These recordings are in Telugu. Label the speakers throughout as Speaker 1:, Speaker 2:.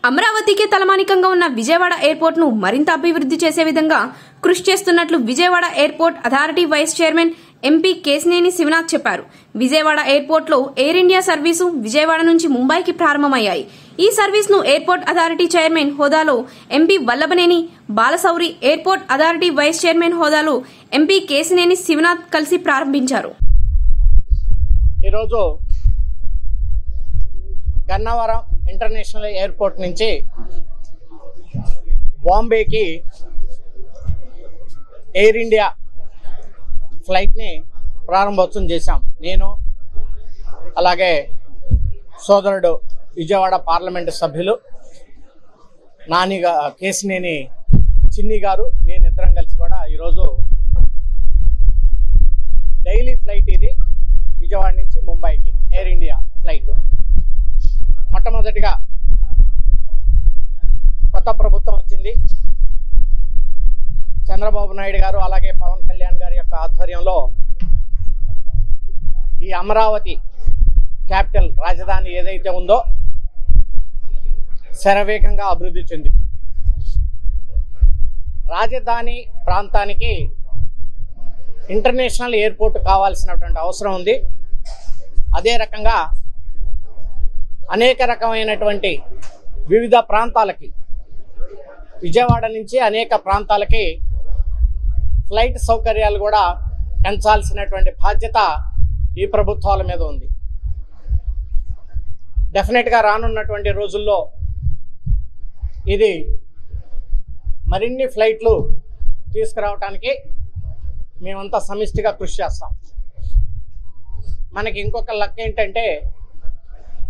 Speaker 1: అమరావతికి తలమానికంగా ఉన్న విజయవాడ ఎయిర్పోర్ట్ ను మరింత అభివృద్ధి చేసే విధంగా కృషి చేస్తున్నట్లు Vijayawada airport authority vice chairman MP Keshineni Sivanath చెప్పారు. విజయవాడ ఎయిర్పోర్ట్ లో ఎయిర్ ఇండియా సర్వీసు విజయవాడ నుంచి ముంబైకి ప్రారంభమయ్యాయి. ఈ సర్వీస్ ను ఎయిర్పోర్ట్ అథారిటీ చైర్మన్ హోదాలో MP Vallabhaneni Balashowry, airport authority vice chairman హోదాలో ఎంపీ కేశినేని శివనాథ్ కలిసి ప్రారంభించారు.
Speaker 2: ఈరోజు గన్నవరం ఇంటర్నేషనల్ ఎయిర్పోర్ట్ నుంచి బాంబేకి ఎయిర్ ఇండియా ఫ్లైట్ని ప్రారంభోత్సవం చేశాం. నేను అలాగే సోదరుడు విజయవాడ పార్లమెంటు సభ్యులు కేశినేని చిన్ని గారు, నేను ఇద్దరం కలిసి కూడా ఈరోజు డైలీ ఫ్లైట్ ఇది విజయవాడ నుంచి ముంబైకి ఎయిర్ ఇండియా ఫ్లైట్. మొట్టమొదటిగా కొత్త ప్రభుత్వం వచ్చింది. చంద్రబాబు నాయుడు గారు అలాగే పవన్ కళ్యాణ్ గారి యొక్క ఆధ్వర్యంలో ఈ అమరావతి క్యాపిటల్ రాజధాని ఏదైతే ఉందో శరవేగంగా అభివృద్ధి చెంది రాజధాని ప్రాంతానికి ఇంటర్నేషనల్ ఎయిర్పోర్ట్ కావాల్సినటువంటి అవసరం ఉంది. అదే రకంగా అనేక రకమైనటువంటి వివిధ ప్రాంతాలకి, విజయవాడ నుంచి అనేక ప్రాంతాలకి ఫ్లైట్ సౌకర్యాలు కూడా పెంచాల్సినటువంటి బాధ్యత ఈ ప్రభుత్వాల మీద ఉంది. డెఫినెట్గా రానున్నటువంటి రోజుల్లో ఇది మరిన్ని ఫ్లైట్లు తీసుకురావడానికి మేమంతా సమిష్టిగా కృషి చేస్తాం. మనకి ఇంకొక లెక్క ఏంటంటే,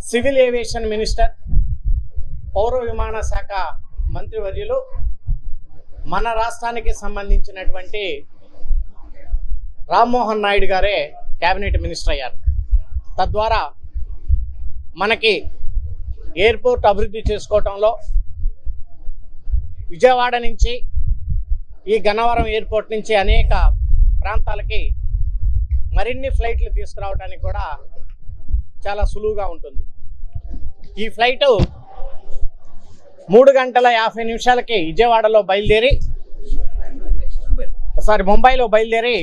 Speaker 2: సివిల్ ఏవియేషన్ మినిస్టర్, పౌర విమాన శాఖ మంత్రివర్యులు మన రాష్ట్రానికి సంబంధించినటువంటి రామ్మోహన్ నాయుడు గారే కేబినెట్ మినిస్టర్ అయ్యారు. తద్వారా మనకి ఎయిర్పోర్ట్ అభివృద్ధి చేసుకోవటంలో విజయవాడ నుంచి ఈ గన్నవరం ఎయిర్పోర్ట్ నుంచి అనేక ప్రాంతాలకి మరిన్ని ఫ్లైట్లు తీసుకురావడానికి కూడా చాలా సులువుగా ఉంటుంది. ఈ ఫ్లైటు 3 గంటల 50 నిమిషాలకి విజయవాడలో బయలుదేరి ముంబైలో బయలుదేరి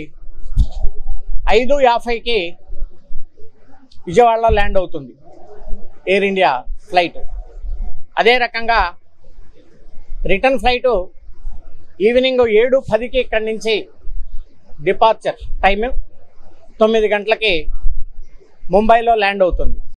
Speaker 2: 5:50కి విజయవాడలో ల్యాండ్ అవుతుంది ఎయిర్ ఇండియా ఫ్లైట్. అదే రకంగా రిటర్న్ ఫ్లైటు ఈవినింగ్ 7:10కి ఇక్కడి నుంచి డిపార్చర్ టైం 9 గంటలకి ముంబైలో ల్యాండ్ అవుతుంది.